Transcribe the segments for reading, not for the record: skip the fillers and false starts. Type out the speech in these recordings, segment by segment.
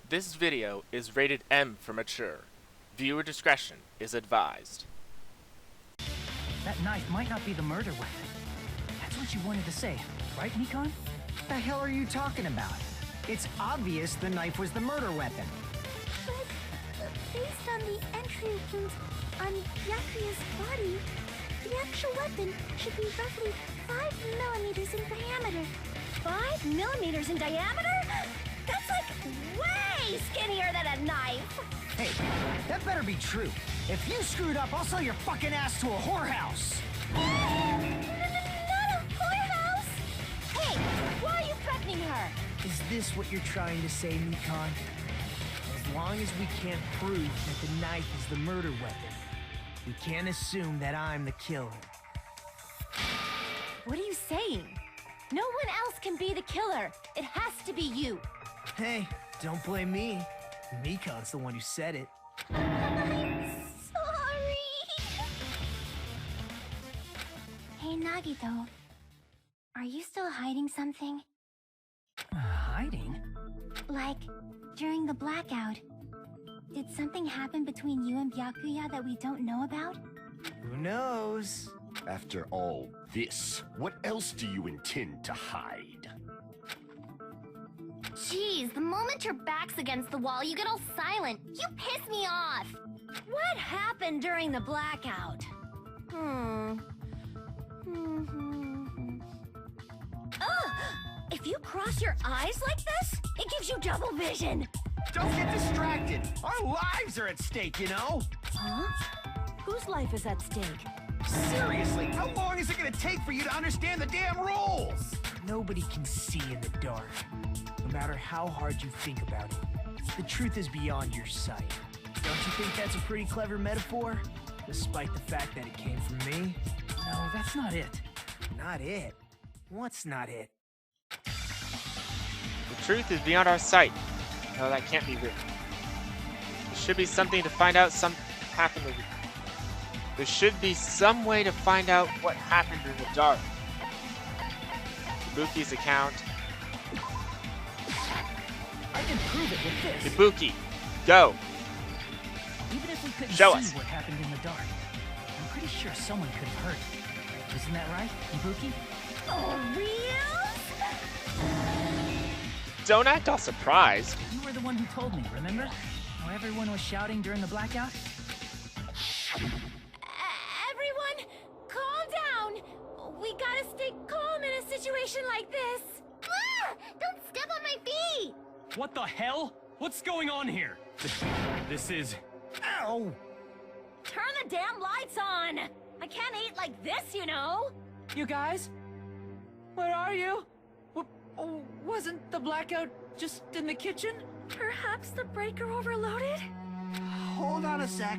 This video is rated M for mature. Viewer discretion is advised. That knife might not be the murder weapon. That's what you wanted to say, right, Nikon? The hell are you talking about? It's obvious the knife was the murder weapon. But based on the entry wound on Byakuya's body, the actual weapon should be roughly 5 millimeters in diameter. 5 millimeters in diameter? That's like way skinnier than a knife! Hey, that better be true. If you screwed up, I'll sell your fucking ass to a whorehouse! Not a whorehouse! Hey, why are you threatening her? Is this what you're trying to say, Nikon? As long as we can't prove that the knife is the murder weapon, we can't assume that I'm the killer. What are you saying? No one else can be the killer. It has to be you. Hey, don't blame me. Nikon's the one who said it. I'm sorry. Hey, Nagito. Are you still hiding something? Hiding? Like, during the blackout, did something happen between you and Byakuya that we don't know about? Who knows? After all this, what else do you intend to hide? Jeez, the moment your back's against the wall, you get all silent. You piss me off. What happened during the blackout? Ugh! If you cross your eyes like this, it gives you double vision. Don't get distracted! Our lives are at stake, you know? Huh? Whose life is at stake? Seriously, how long is it gonna take for you to understand the damn rules? Nobody can see in the dark, no matter how hard you think about it. The truth is beyond your sight. Don't you think that's a pretty clever metaphor? Despite the fact that it came from me? No, that's not it. Not it? What's not it? The truth is beyond our sight. No, that can't be written. There should be something to find out happened. There should be some way to find out what happened in the dark. Ibuki's account. I can prove it with this. Ibuki, go! Even if we couldn't Show see us. what happened in the dark, I'm pretty sure someone could have heard it. Isn't that right, Ibuki? Oh, real? Don't act all surprised. You were the one who told me, remember? How everyone was shouting during the blackout? Everyone, calm down. We gotta stay calm in a situation like this. Ah! Don't step on my feet! What the hell? What's going on here? This is... Ow! Turn the damn lights on! I can't eat like this, you know? You guys? Where are you? Wasn't the blackout just in the kitchen? Perhaps the breaker overloaded? Hold on a sec.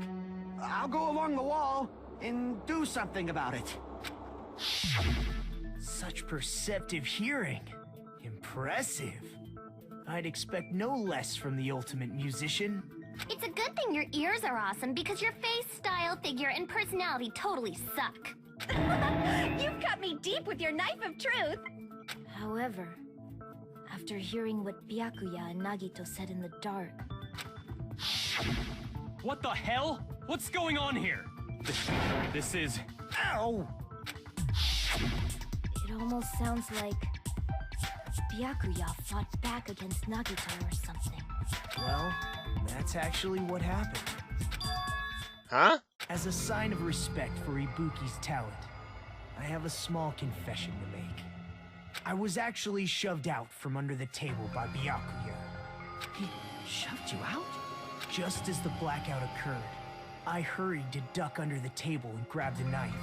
I'll go along the wall and do something about it. Such perceptive hearing. Impressive. I'd expect no less from the ultimate musician. It's a good thing your ears are awesome because your face, style, figure, and personality totally suck. You've cut me deep with your knife of truth. However, after hearing what Byakuya and Nagito said in the dark... What the hell? What's going on here? This is... Ow! It almost sounds like Byakuya fought back against Nagito or something. Well, that's actually what happened. Huh? As a sign of respect for Ibuki's talent, I have a small confession to make. I was actually shoved out from under the table by Byakuya. He shoved you out? Just as the blackout occurred, I hurried to duck under the table and grab the knife.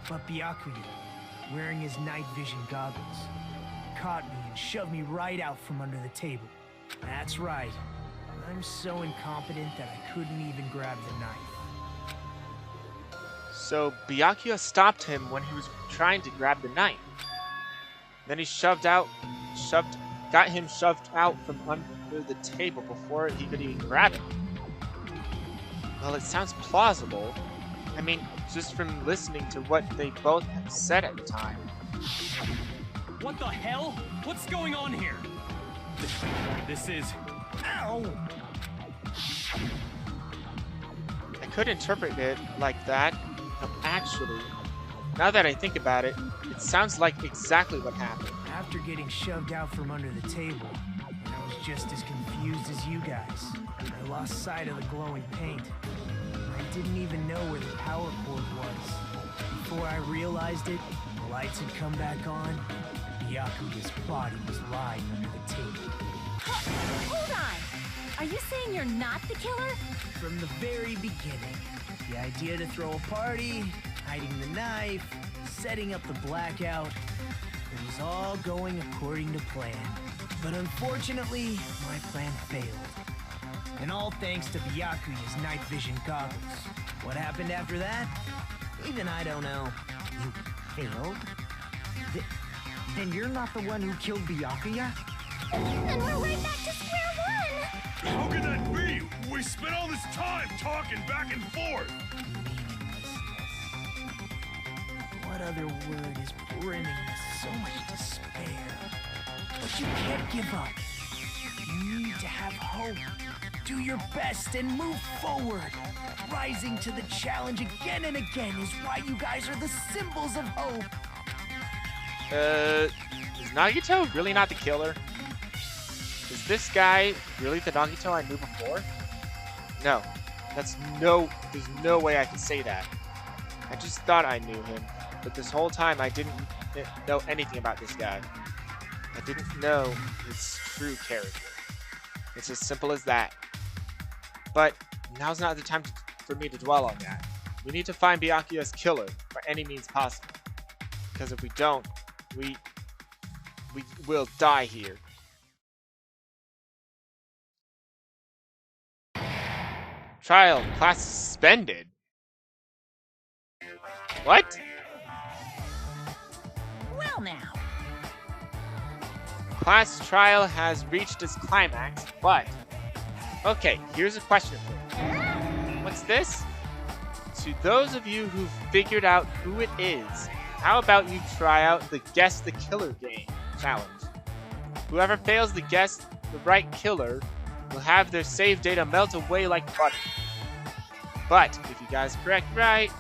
But Byakuya, wearing his night vision goggles, caught me and shoved me right out from under the table. That's right. I'm so incompetent that I couldn't even grab the knife. So Byakuya stopped him when he was trying to grab the knife. Then he got him shoved out from under the table before he could even grab it. Well, it sounds plausible. I mean, just from listening to what they both had said at the time. What the hell? What's going on here? This is... Ow! I could interpret it like that. No, actually, now that I think about it, it sounds like exactly what happened. After getting shoved out from under the table, I was just as confused as you guys. I lost sight of the glowing paint. I didn't even know where the power cord was. Before I realized it, the lights had come back on. Byakuya's body was lying under the table. Hold on! Are you saying you're not the killer? From the very beginning, the idea to throw a party, hiding the knife, setting up the blackout, it was all going according to plan. But unfortunately, my plan failed. And all thanks to Byakuya's night vision goggles. What happened after that? Even I don't know. You failed? Then you're not the one who killed Byakuya? Then we're right back to square one! How can that be? We spent all this time talking back and forth. Meaninglessness. What other word is brimming with so much despair? But you can't give up. You need to have hope. Do your best and move forward. Rising to the challenge again and again is why you guys are the symbols of hope. Is Nagito really not the killer? Is this guy really the Nagito I knew before? No. There's no way I can say that. I just thought I knew him, but this whole time I didn't know anything about this guy. I didn't know his true character. It's as simple as that. But now's not the time for me to dwell on that. We need to find Byakuya's killer by any means possible. Because if we don't, we will die here. Trial class suspended. What? Well now. Class trial has reached its climax, but... Okay, here's a question for you. What's this? To those of you who've figured out who it is, how about you try out the Guess the Killer game challenge? Whoever fails to guess the right killer will have their save data melt away like butter. But if you guys correct right,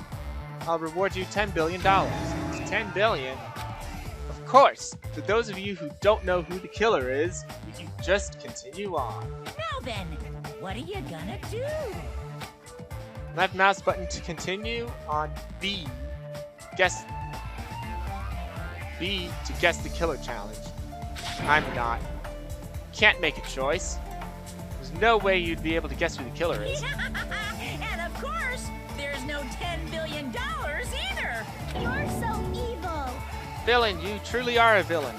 I'll reward you $10 billion. $10 billion? Of course, for those of you who don't know who the killer is, you can just continue on. Now then, what are you gonna do? Left mouse button to continue on B. B to guess the killer challenge. I'm not. Can't make a choice. There's no way you'd be able to guess who the killer is. And of course, there's no $10 billion either! You're so evil! Villain, you truly are a villain.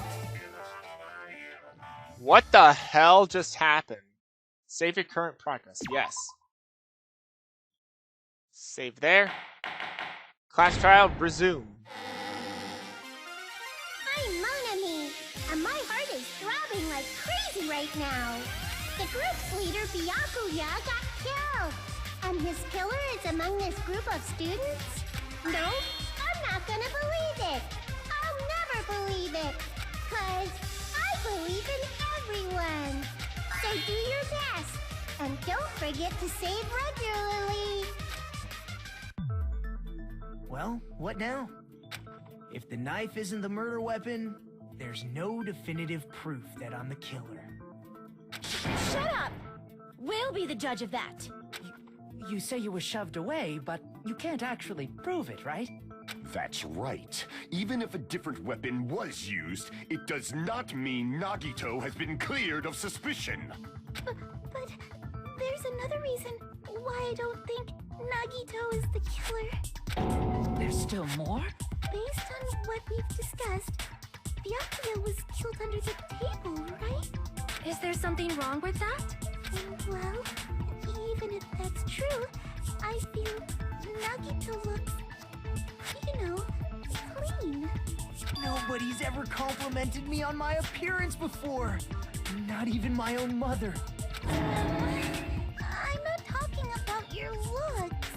What the hell just happened? Save your current progress. Yes. Save there. Class trial resume. I'm Monami, and my heart is throbbing like crazy right now. The group's leader, Byakuya, got killed. And his killer is among this group of students? No, I'm not gonna believe it. I'll never believe it. 'Cause I believe in everyone. So do your best. And don't forget to save regularly. Well, what now? If the knife isn't the murder weapon, there's no definitive proof that I'm the killer. Shut up! We'll be the judge of that. You say you were shoved away, but you can't actually prove it, right? That's right. Even if a different weapon was used, it does not mean Nagito has been cleared of suspicion. But there's another reason why I don't think Nagito is the killer. There's still more? Based on what we've discussed, Byakuya was killed under the table, right? Is there something wrong with that? Well, even if that's true, I feel Nagito looks, clean. Nobody's ever complimented me on my appearance before. Not even my own mother. I'm not talking about your looks.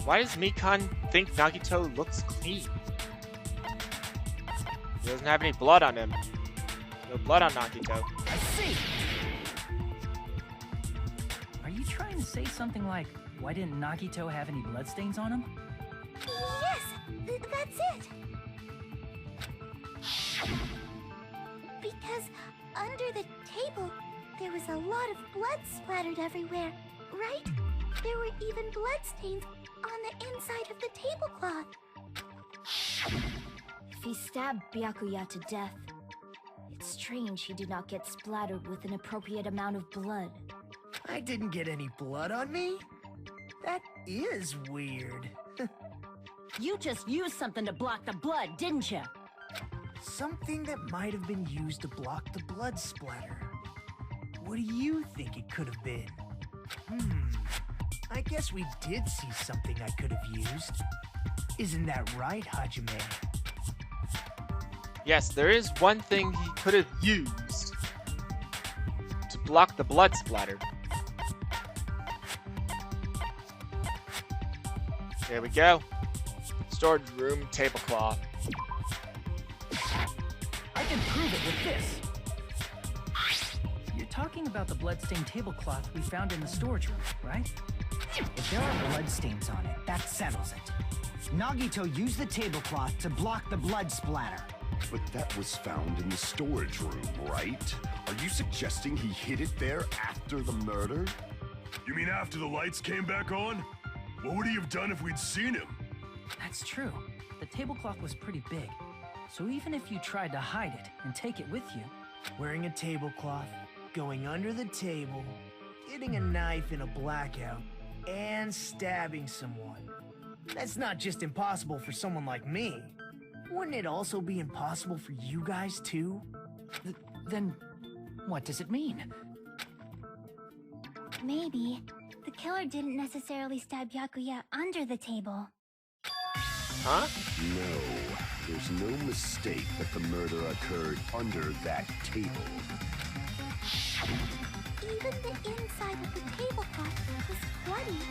Why does Mikan think Nagito looks clean? He doesn't have any blood on him. No blood on Nagito. I see. to say something like, why didn't Nagito have any bloodstains on him? Yes, that's it. Because under the table, there was a lot of blood splattered everywhere, right? There were even bloodstains on the inside of the tablecloth. If he stabbed Byakuya to death, it's strange he did not get splattered with an appropriate amount of blood. I didn't get any blood on me? That is weird. You just used something to block the blood, didn't you? Something that might have been used to block the blood splatter. What do you think it could have been? I guess we did see something I could have used. Isn't that right, Hajime? Yes, there is one thing he could have used to block the blood splatter. There we go. Storage room tablecloth. I can prove it with this. You're talking about the bloodstained tablecloth we found in the storage room, right? If there are bloodstains on it, that settles it. Nagito used the tablecloth to block the blood splatter. But that was found in the storage room, right? Are you suggesting he hid it there after the murder? You mean after the lights came back on? What would he have done if we'd seen him? That's true. The tablecloth was pretty big. So even if you tried to hide it and take it with you... Wearing a tablecloth, going under the table, getting a knife in a blackout, and stabbing someone. That's not just impossible for someone like me. Wouldn't it also be impossible for you guys too? Then what does it mean? Maybe the killer didn't necessarily stab Byakuya under the table. Huh? No, there's no mistake that the murder occurred under that table. Even the inside of the tablecloth was bloody,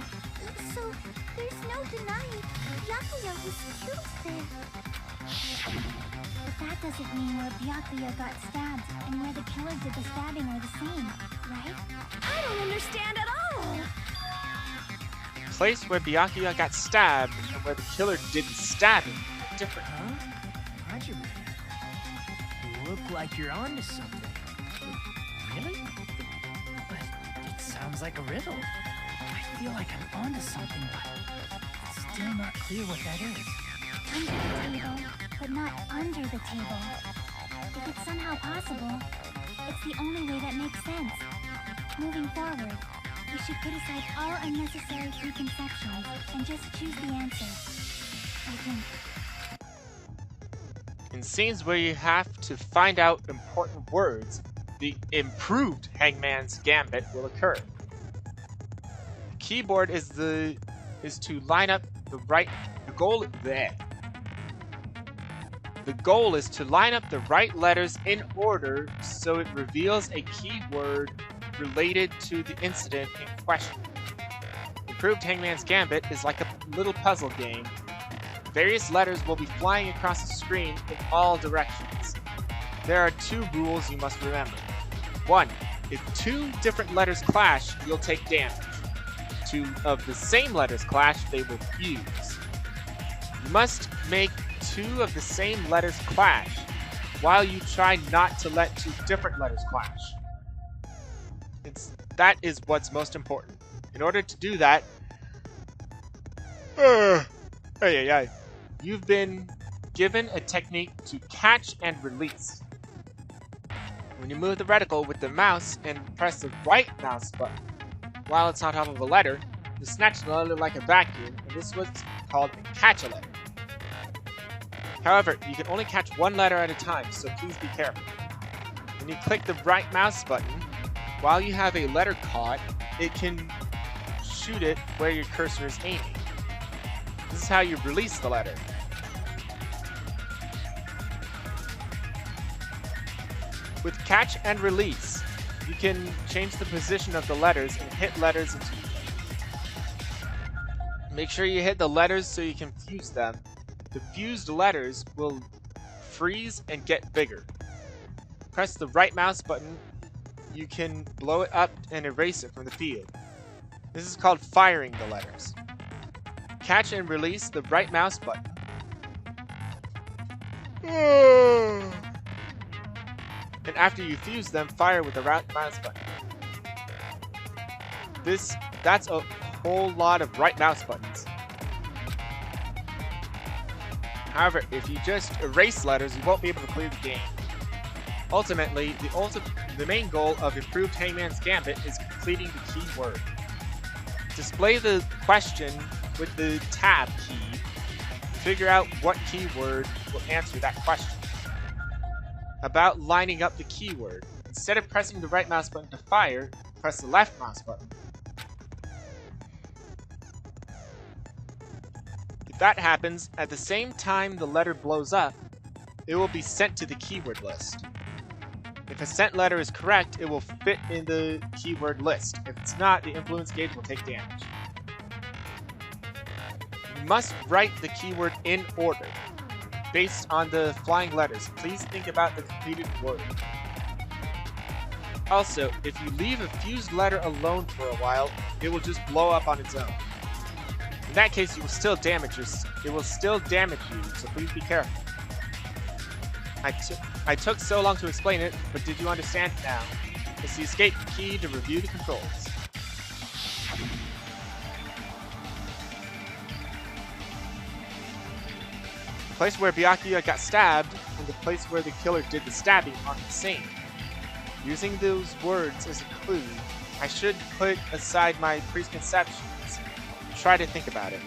so there's no denying Byakuya was killed there. But that doesn't mean where Byakuya got stabbed and where the killer did the stabbing are the same, right? I don't understand at all! Place where Byakuya got stabbed and where the killer didn't stab him are different. Huh? Hajime, you look like you're onto something. Really? But it sounds like a riddle. I feel like I'm onto something, but it's still not clear what that is. Under the table, but not under the table. If it's somehow possible, it's the only way that makes sense. Moving forward, we should put aside all unnecessary preconceptions and just choose the answer. I think. In scenes where you have to find out important words, the improved Hangman's Gambit will occur. The keyboard is to line up the right. The goal is to line up the right letters in order so it reveals a keyword related to the incident in question. Improved Hangman's Gambit is like a little puzzle game. Various letters will be flying across the screen in all directions. There are 2 rules you must remember. 1. If 2 different letters clash, you'll take damage. 2 of the same letters clash, they will fuse. You must make 2 of the same letters clash, while you try not to let 2 different letters clash. That is what's most important. In order to do that, you've been given a technique to catch and release. When you move the reticle with the mouse and press the right mouse button while it's on top of a letter, you snatch the letter like a vacuum, and this is what's called a catch-a-letter. However, you can only catch 1 letter at a time, so please be careful. When you click the right mouse button, while you have a letter caught, it can shoot it where your cursor is aiming. This is how you release the letter. With catch and release, you can change the position of the letters and hit letters into. Make sure you hit the letters so you can fuse them. The fused letters will freeze and get bigger. Press the right mouse button. You can blow it up and erase it from the field. This is called firing the letters. Catch and release the right mouse button. And after you fuse them, fire with the right mouse button. That's a whole lot of right mouse buttons. However, if you just erase letters, you won't be able to clear the game. Ultimately, the main goal of improved Hangman's Gambit is completing the key word. Display the question with the tab key. Figure out what keyword will answer that question. About lining up the keyword. Instead of pressing the right mouse button to fire, press the left mouse button. If that happens, at the same time the letter blows up, it will be sent to the keyword list. If a sent letter is correct, it will fit in the keyword list. If it's not, the influence gauge will take damage. You must write the keyword in order, based on the flying letters. Please think about the completed word. Also, if you leave a fused letter alone for a while, it will just blow up on its own. In that case, it will still damage you, so please be careful. I took so long to explain it, but did you understand it now? It's the escape key to review the controls. The place where Byakuya got stabbed and the place where the killer did the stabbing are the same. Using those words as a clue, I should put aside my preconceptions and try to think about it.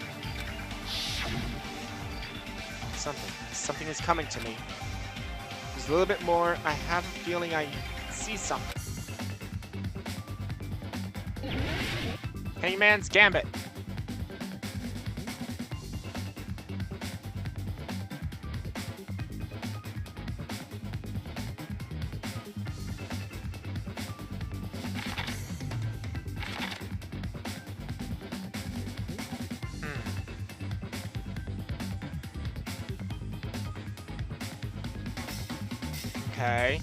Something is coming to me. Just a little bit more. I have a feeling I see something. Hangman's Gambit. Okay.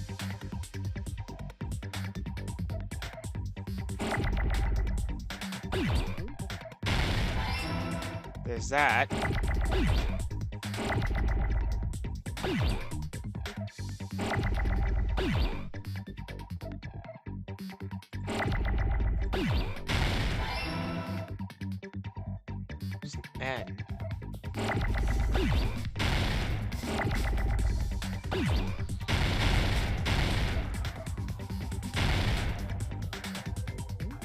There's that. There's an N.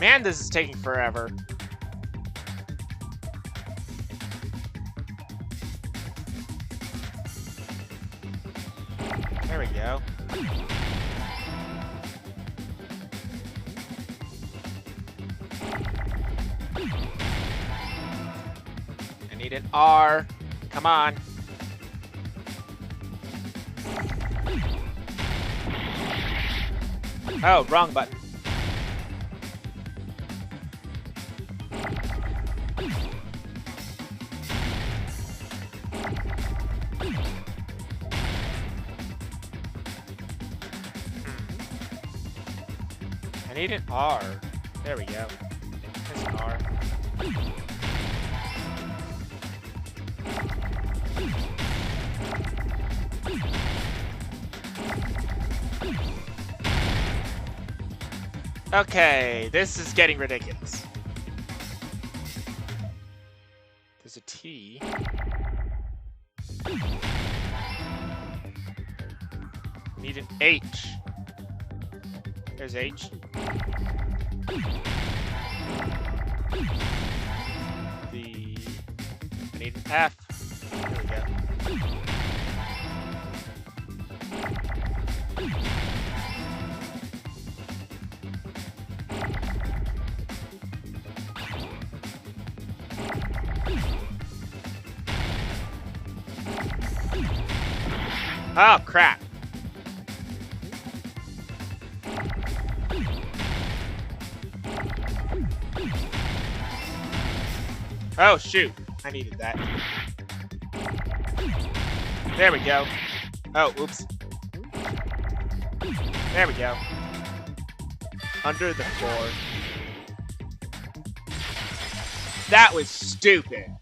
Man, this is taking forever. There we go. I need an R. Come on. Oh, wrong button. I need an R. There we go. There's an R. Okay, this is getting ridiculous. There's a T. Need an H. There's H. I need an F. There we go. Oh, crap. Oh, shoot. I needed that. There we go. Oh, oops. There we go. Under the floor. That was stupid.